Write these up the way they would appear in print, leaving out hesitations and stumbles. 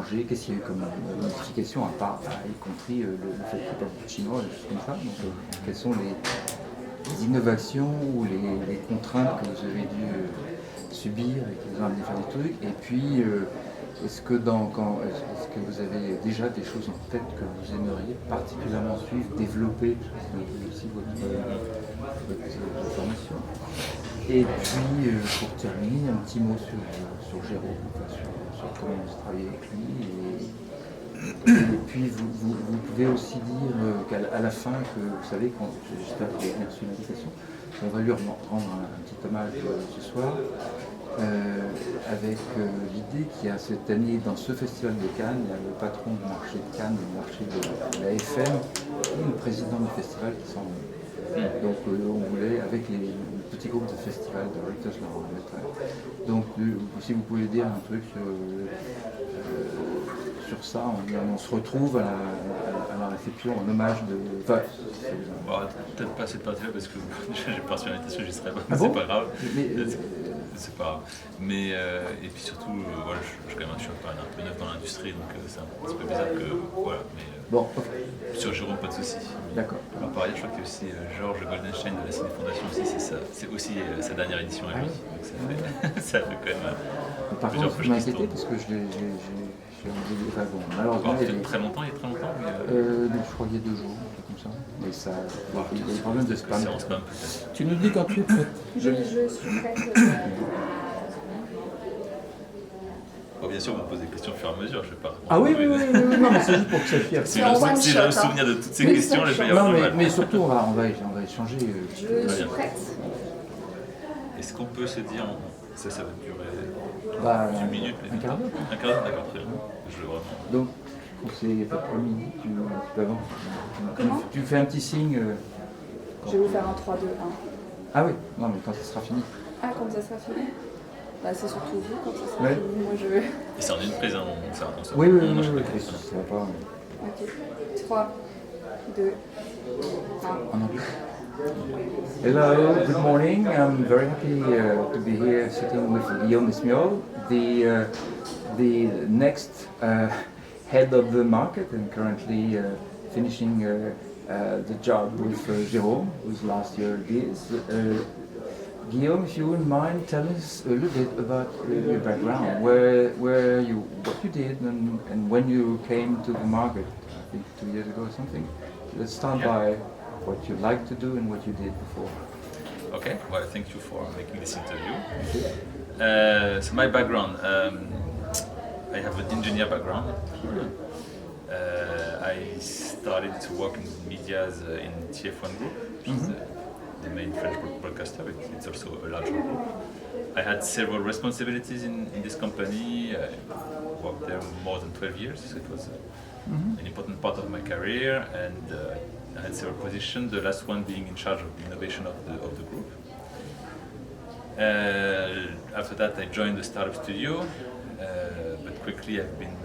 changé? Qu'est-ce qu'il y a eu comme modification, y compris le fait qu'il n'y ait pas beaucoup de chinois, des choses comme ça? Donc, quelles sont les innovations ou les contraintes que vous avez dû subir et qui vous ont amené à faire des trucs? Et puis, est-ce que vous avez déjà des choses en tête que vous aimeriez particulièrement suivre, développer, parce que c'est aussi votre formation? Et puis, pour terminer, un petit mot sur Jérôme, sur comment vous travaillez avec lui. Et puis, vous pouvez aussi dire qu'à la fin, vous savez, j'espère que vous avez reçu l'invitation, on va lui rendre un petit hommage ce soir, avec l'idée qu'il y a cette année, dans ce festival de Cannes, il y a le patron du marché de Cannes, le marché de la FM, et le président du festival qui s'en va. Donc on voulait, avec les petits groupes de festival directors, leur remettre. Donc si vous pouvez dire un truc sur ça, on se retrouve à la réception en hommage de... Enfin, peut-être pas cette partie-là parce que j'ai pas reçu l'invitation, j'y serais pas, c'est pas grave. C'est pas grave. Mais et puis surtout, voilà, je suis un peu neuf dans l'industrie, donc c'est un petit peu bizarre que... Voilà, mais bon, sur Jérôme, pas de souci. D'accord. Alors par ailleurs, je crois qu'il y a aussi Georges Goldenstein de la Ciné Fondation aussi, c'est aussi sa dernière édition à lui. Donc ça fait quand même par contre, je m'inquiétais parce que malheureusement, il y a très longtemps, mais je crois qu'il y a 2 jours, comme ça. Mais ça, il y a des problèmes de spam. Tu nous dis quand tu es prêt. Je suis prête. Bien sûr, on me pose des questions au fur et à mesure, je sais pas. Ah oui, non, mais c'est juste pour que ça fière. Si j'ai le souvenir de toutes ces questions, je vais y avoir du mal. Mais surtout, on va échanger. Je suis prête. Est-ce qu'on peut se dire, ça va durer 10 minutes, un quart d'heure. Un quart d'heure, d'accord, très bien. Donc, c'est fait après-midi, tu peux avant. Comment? Tu fais un petit signe. Je vais vous faire un 3, 2, 1. Ah oui, non, mais quand ça sera fini. Ah, quand ça sera fini? Bah, c'est surtout vous quand ça sera fini. Moi, je vais. Et c'est en une prise, hein, Oui, ça va pas. Ok. 3, 2, 1. En anglais. Hello, good morning. I'm very happy to be here sitting with Guillaume Esmiol, the next head of the market and currently finishing the job with Jérôme, whose last year it is. Guillaume, if you wouldn't mind, tell us a little bit about your background, what you did, and when you came to the market. I think 2 years ago or something. Let's start by what you like to do and what you did before. Okay, well, thank you for making this interview. So my background, I have an engineer background. I started to work in media in TF1 Group, which is the main French broadcaster. It's also a larger group. I had several responsibilities in this company. I worked there more than 12 years, so it was an important part of my career, and I had several positions, the last one being in charge of the innovation of the group. After that I joined the startup studio, but quickly I've been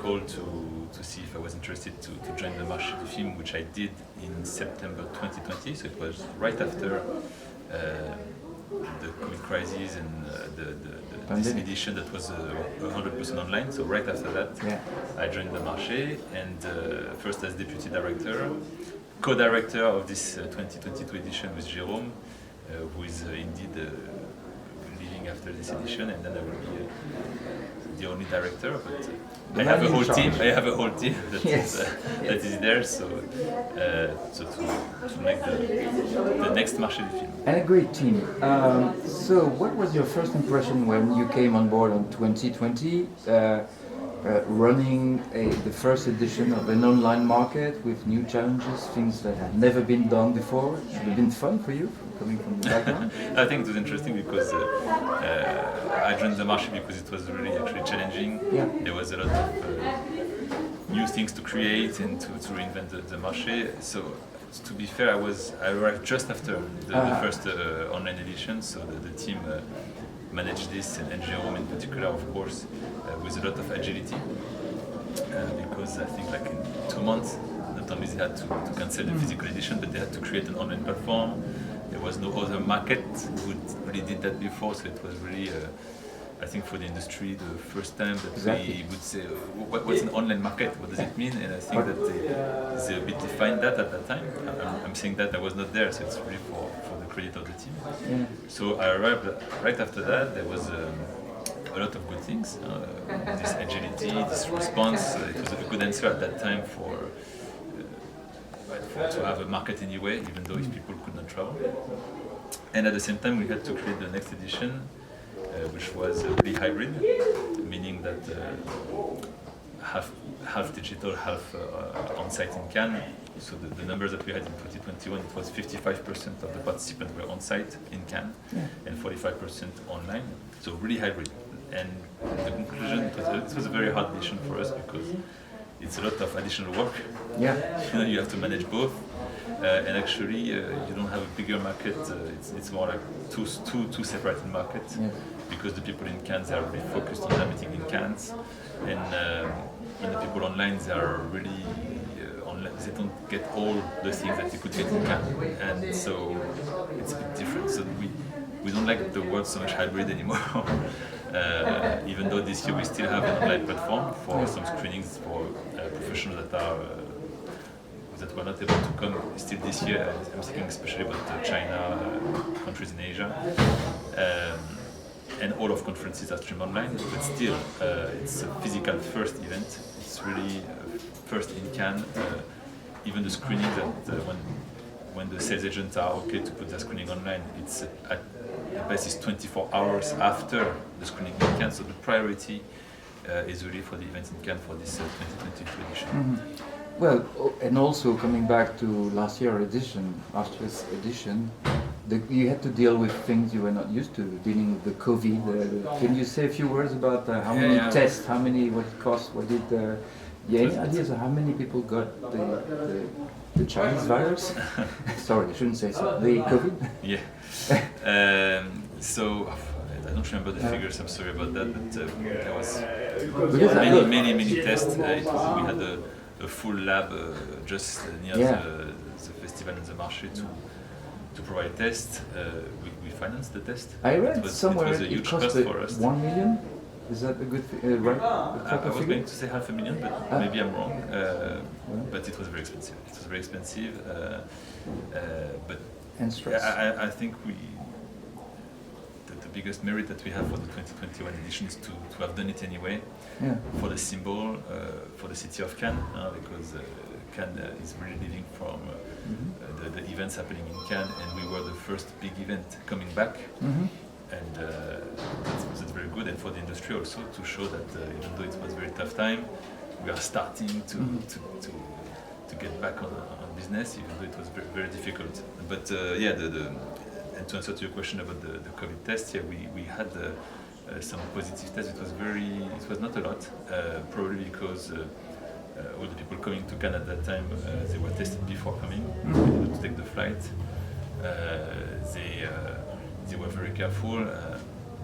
called to see if I was interested to join the Marché du Film, which I did in September 2020, so it was right after the COVID crisis and this edition that was 100% online. So right after that, I joined the Marché, and first as deputy director, co-director of this 2022 edition with Jérôme, who is indeed leaving after this edition, and then I will be the only director. But I have a whole team. I have a whole team that is there. So to make the next Marché du Film. And a great team. So what was your first impression when you came on board in 2020, running the first edition of an online market with new challenges, things that had never been done before? It should have been fun for you, coming from the background. I think it was interesting because I joined the Marché because it was really actually challenging. Yeah. There was a lot of new things to create and to reinvent the Marché. So to be fair, I arrived just after the first online edition, so the team managed this, and Jérôme in particular, of course, with a lot of agility, because I think like in 2 months, not only they had to cancel the physical edition, but they had to create an online platform. There was no other market who really did that before, so it was really I think for the industry, the first time that we would say, what's an online market? What does it mean? And I think that they a bit defined that at that time. I'm saying that I was not there, so it's really for the credit of the team. Yeah. So I arrived right after that. There was a lot of good things. This agility, this response. It was a good answer at that time to have a market anyway, even though if people could not travel. And at the same time, we had to create the next edition, which was really hybrid, meaning that half digital, half on-site in Cannes. So the numbers that we had in 2021, it was 55% of the participants were on-site in Cannes, and 45% online. So really hybrid. And the conclusion, it was a very hard decision for us because it's a lot of additional work. Yeah. You have to manage both. And actually, you don't have a bigger market. It's more like two separated markets, because the people in Cannes are really focused on their meeting in Cannes, and the people online, they are really online. They don't get all the things that you could get in Cannes, and so it's a bit different. So we don't like the word so much hybrid anymore. Even though this year we still have an online platform for some screenings for professionals that were not able to come still this year. I'm thinking especially about China, countries in Asia, and all of conferences are streamed online. But still, it's a physical first event. It's really first in Cannes. Even the screening that when the sales agents are okay to put their screening online, it's at the best is 24 hours after the screening in Cannes. So the priority is really for the event in Cannes for this 2022 edition. Mm-hmm. Well, and also coming back to last year's edition, you had to deal with things you were not used to, dealing with the COVID. Can you say a few words about how many tests, what it cost, what did any ideas of how many people got the Chinese virus? Sorry, I shouldn't say so. The COVID? Yeah. So I don't remember the figures. I'm sorry about that, but there was many tests. We had a full lab just near the festival in the Marché to provide tests. We financed the test. I read somewhere it was a huge cost for us. 1 million? Is that a good right? I was going to say 500,000, but maybe I'm wrong. But it was very expensive. But and stress. I think the biggest merit that we have for the 2021 edition is to have done it anyway. Yeah. For the symbol, for the city of Cannes, because Cannes is really living from the events happening in Cannes, and we were the first big event coming back. Mm-hmm. And that's very good, and for the industry also to show that even though it was a very tough time, we are starting to get back on business, even though it was very, very difficult. But and to answer to your question about the COVID test, we had some positive tests. It was not a lot, probably because all the people coming to Canada at that time, they were tested before coming to take the flight. They were very careful,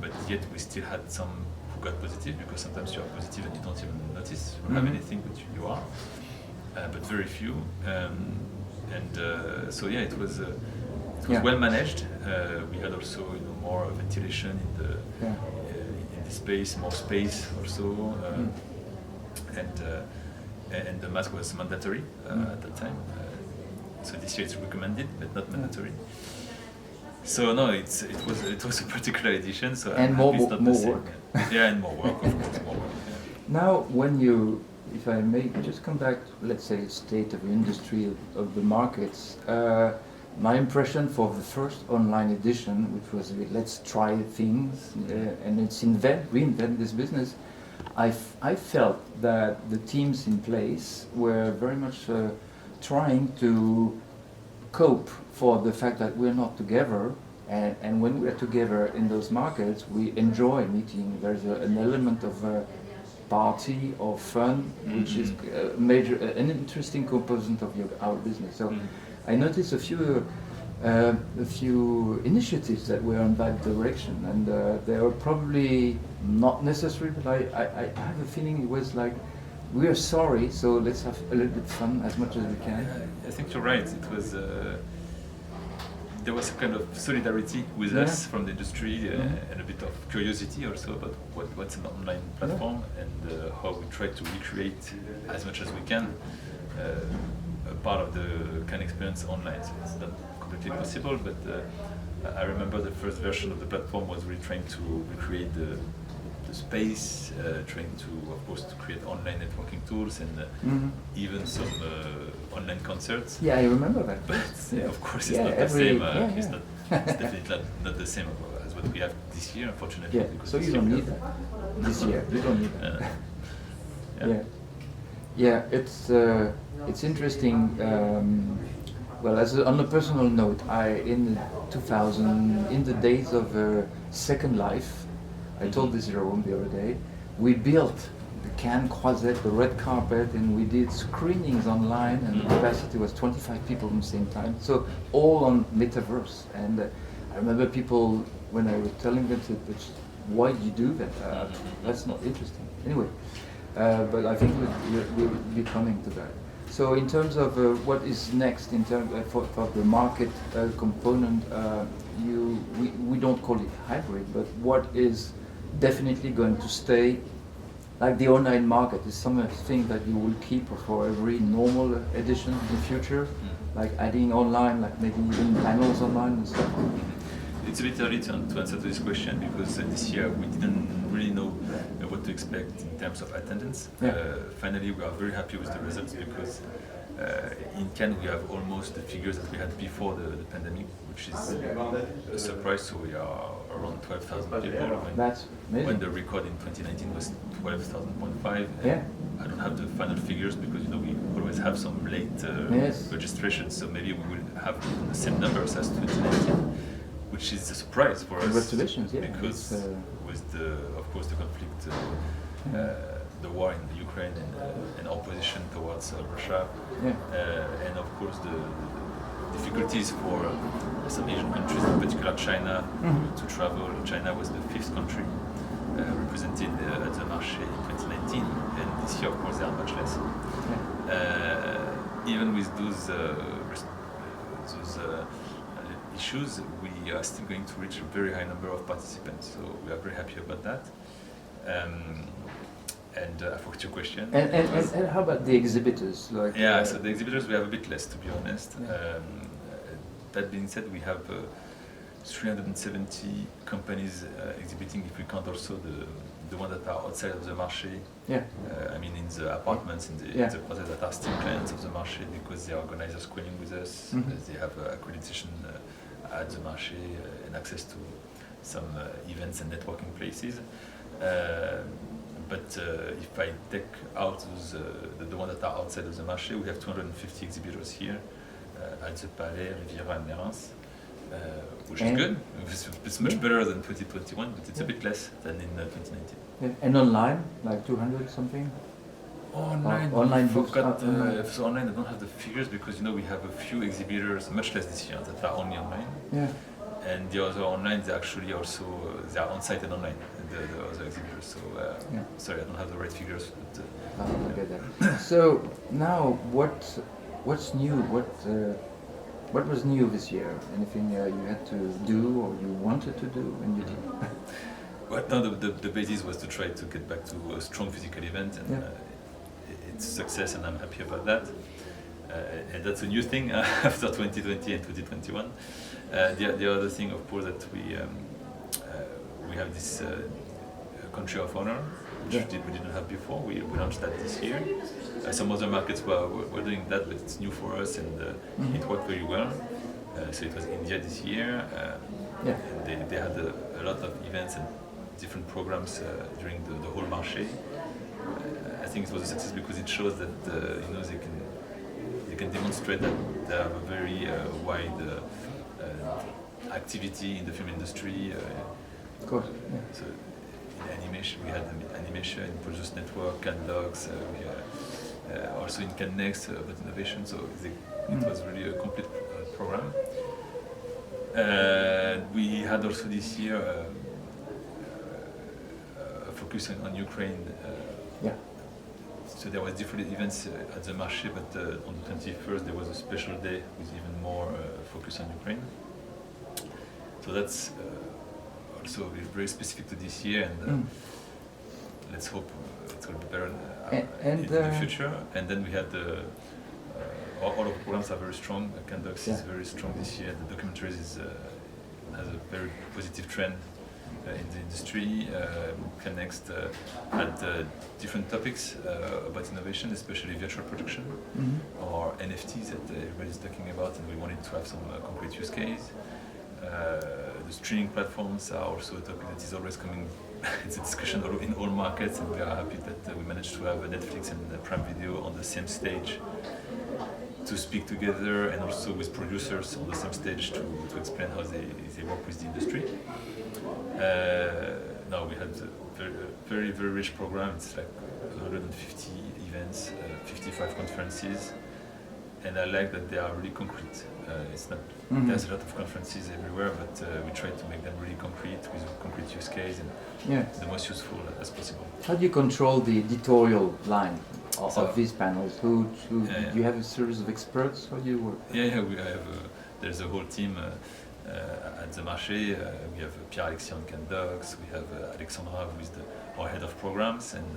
but yet we still had some who got positive, because sometimes you are positive and you don't even notice you don't have anything, but you are. But very few. So it was well managed. We had also more ventilation in the space, more space also, and the mask was mandatory at that time. So this year it's recommended, but not mandatory. So no, it was a particular edition. So and more work. Yeah, and more work, of course, more work. Yeah. Now, if I may just come back, let's say, state of the industry of the markets. My impression for the first online edition, which was let's try things and it's reinvent this business, I felt that the teams in place were very much trying to cope for the fact that we're not together, and when we're together in those markets, we enjoy meeting. There's an element of party or fun, which is an interesting component of our business. So I noticed a few initiatives that were in that direction, and they were probably not necessary, but I have a feeling it was like, we are sorry, so let's have a little bit fun as much as we can. I think you're right. It was there was a kind of solidarity with us from the industry and a bit of curiosity also about what's an online platform and how we try to recreate as much as we can a part of the Cannes experience online. So it's not completely possible, but I remember the first version of the platform was really trying to recreate the space, trying to, of course, to create online networking tools and even some online concerts. Yeah, I remember that. But of course, it's not the same. It's definitely not the same as what we have this year, unfortunately. Yeah. So you don't need that this year. You don't need that. Yeah. It's interesting. Well, on a personal note, in 2000, in the days of Second Life, I told this Jerome the other day, we built the Cannes Croisette, the red carpet, and we did screenings online, and the capacity was 25 people at the same time. So all on metaverse. And I remember people, when I was telling them, said, why do you do that? That's not interesting. Anyway, but I think we'll be coming to that. So in terms of what is next in terms for the market component, we don't call it hybrid, but what is definitely going to stay, like the online market, is something that you will keep for every normal edition in the future, like adding online, like maybe even panels online and stuff. It's a bit early to answer to this question because this year we didn't really know what to expect in terms of attendance. Finally, we are very happy with the results because in Cannes we have almost the figures that we had before the pandemic, which is a surprise. So we are around 12,000 people. That's amazing. When the record in 2019 was 12,000.5. I don't have the final figures because we always have some late registrations. So maybe we will have the same numbers as 2019. Which is a surprise for us. Congratulations, because with of course, the conflict, the war in Ukraine and opposition towards Russia, and of course the difficulties for some Asian countries, in particular China, to travel. China was the 5th country represented at the Marché in 2019, and this year, of course, there are much less. Even with those issues, we are still going to reach a very high number of participants, so we are very happy about that. And I forgot your question. And how about the exhibitors? So the exhibitors we have a bit less, to be honest. That being said, we have 370 companies exhibiting, if we count also the ones that are outside of the Marché. I mean, in the apartments, in the process that are still clients of the Marché because they organize a screening with us. They have accreditation at the Marché and access to some events and networking places. But if I take out the ones that are outside of the Marché, we have 250 exhibitors here at the Palais, Riviera and Merens, which is good. It's much better than 2021, but it's a bit less than in 2019. And online, like 200 something? Online books. So online, I don't have the figures because we have a few exhibitors, much less this year, that are only online. And the other online, they actually also they are on site and online. The other exhibitors. So sorry, I don't have the right figures. But, So now, what's new? What was new this year? Anything you had to do or you wanted to do and you did? Well, no, the basis was to try to get back to a strong physical event, and it's a success, and I'm happy about that. And that's a new thing after 2020 and 2021. The other thing, of course, that we have this country of honor, which we didn't have before. We launched that this year. Some other markets were doing that, but it's new for us, and it worked very well. So it was India this year. And they had a lot of events and different programs during the whole marché. I think it was a success because it shows that they can demonstrate that they have a very wide activity in the film industry. Of course. So in animation, we had animation in Produce Network, Cannes Docs, also in Cannes Next about innovation. So it was really a complete program. We had also this year a focus on Ukraine. So there was different events at the Marché, but on the 21st there was a special day with even more focus on Ukraine. So that's also very specific to this year, and let's hope it's going to be better in the future. And then we had all of the programs are very strong. Candux is very strong this year. The documentaries has a very positive trend in the industry. Next had different topics about innovation, especially virtual production or NFTs that everybody's talking about, and we wanted to have some concrete use case. The streaming platforms are also a topic that is always coming. It's a discussion in all markets, and we are happy that we managed to have Netflix and Prime Video on the same stage to speak together, and also with producers on the same stage to explain how they work with the industry. Now we had a very rich program. It's like 150 events, 55 conferences, and I like that they are really concrete. It's not there's a lot of conferences everywhere, but we try to make them really concrete with a concrete use case and the most useful as possible. How do you control the editorial line of these panels? Do you have a series of experts? How do you work? Yeah, we have. There's a whole team at the Marché. We have Pierre-Alexis on Candux. We have Alexandra, who is our head of programs, and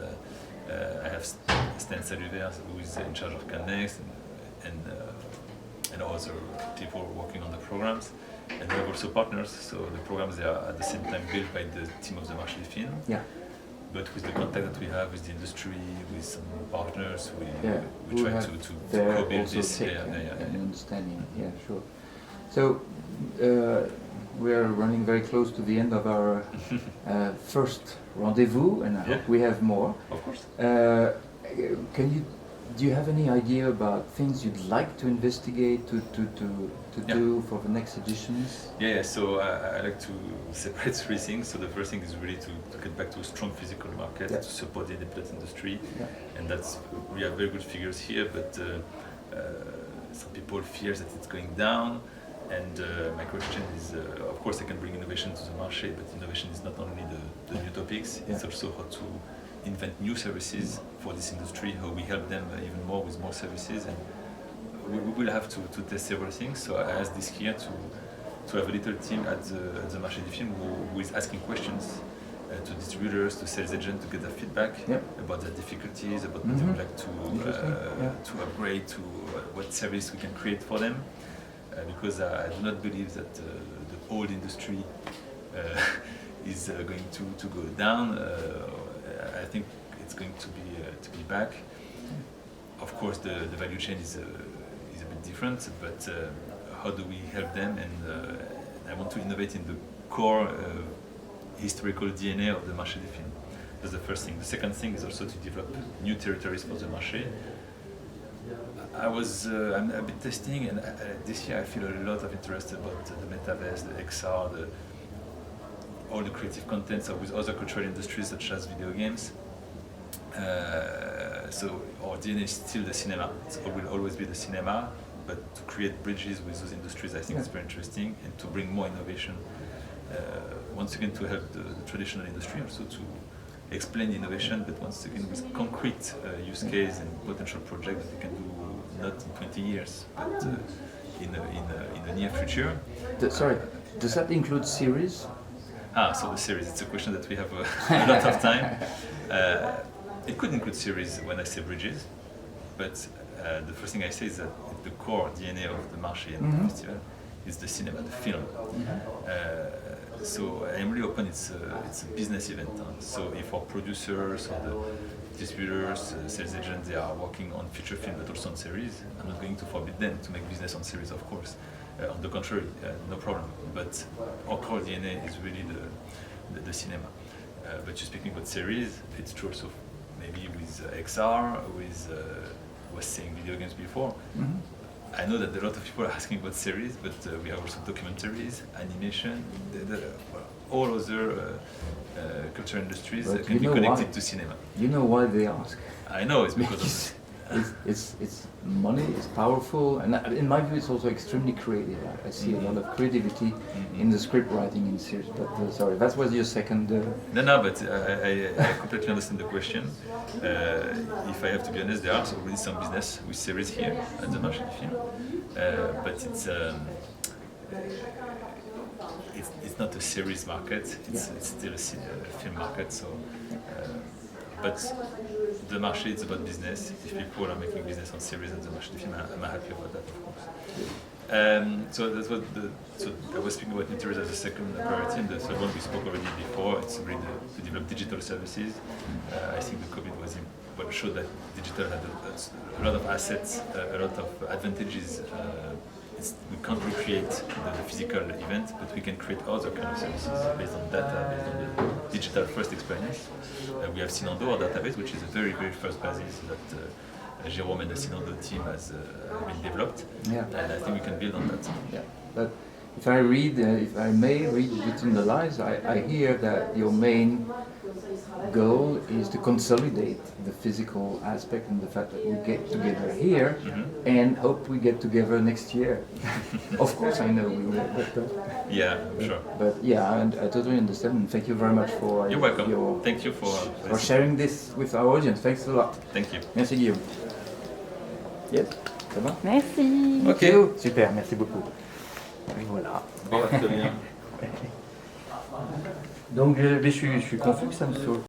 I have Stan Saluvert, who is in charge of Cannext, and other people working on the programs. And we have also partners, so the programs they are at the same time built by the team of the Marché du Film. Yeah. But with the contact that we have with the industry, with some partners, we try to co-build this. And understanding. Yeah, sure. So we are running very close to the end of our first rendezvous, and I hope we have more. Of course. Do you have any idea about things you'd like to investigate, to do for the next editions? Yeah, so I like to separate three things. So the first thing is really to get back to a strong physical market, to support the independent industry. And we have very good figures here, but some people fear that it's going down. And my question is, of course I can bring innovation to the Marché, but innovation is not only the new topics, it's also how to invent new services for this industry, how we help them even more with more services, and we will have to test several things. So I asked this year to have a little team at the Marché du Film who is asking questions to distributors, to sales agents, to get their feedback about their difficulties, about what they would like to upgrade, to what service we can create for them. Because I do not believe that the old industry is going to go down. I think it's going to be back. Of course, the value chain is a bit different, but how do we help them? And I want to innovate in the core historical DNA of the Marché du Film. That's the first thing. The second thing is also to develop new territories for the Marché. I'm a bit testing, and this year I feel a lot of interest about the metaverse, the XR, all the creative contents with other cultural industries such as video games. So our DNA is still the cinema. It will always be the cinema, but to create bridges with those industries, I think it's very interesting, and to bring more innovation. Once again, to help the traditional industry, also to explain the innovation, but once again with concrete use case and potential project that we can do not in 20 years, but in the near future. Sorry, does that include series? So the series, it's a question that we have a lot of time. It could include series when I say bridges, but the first thing I say is that the core DNA of the Marché and the festival is the cinema, the film. So I'm really open, it's a business event. So if our producers or the distributors, sales agents, they are working on feature film but also on series, I'm not going to forbid them to make business on series, of course. On the contrary, no problem. But our core DNA is really the cinema. But you're speaking about series, it's true also maybe with XR, was saying video games before. I know that a lot of people are asking about series, but we have also documentaries, animation, all other cultural industries that can be connected to cinema. You know why they ask? I know, it's because of it's money, it's powerful, and in my view it's also extremely creative. I see a lot of creativity in the script writing in series, but sorry, that was your second... No, but I completely understand the question. If I have to be honest, there are already some business with series here at the Marché du Film, but it's not a series market. It's still a film market. So, but the marché is about business. If people are making business on series and the Marché du Film, I'm happy about that, of course. So that's what so I was speaking about interiors as a second priority, and the third one we spoke already before. It's really to develop digital services. I think the COVID showed that digital had a lot of assets, a lot of advantages. We can't recreate the physical event, but we can create other kind of services based on data, based on the digital first experience. We have Sinondo, our database, which is a very, very first basis that Jérôme and the Sinondo team has been developed, and I think we can build on that. Yeah, but if I may read between the lines, I hear that your main goal is to consolidate the physical aspect and the fact that we get together here and hope we get together next year. Of course, I know we will. Yeah, sure. But yeah, and I totally understand. And thank you very much for. You're welcome. Thank you for sharing this with our audience. Thanks a lot. Thank you. Merci Guillaume. Yes, ça va? Merci. Ok, super, merci beaucoup. Et voilà. Bon, très bien. Donc je suis confus que ça me saute.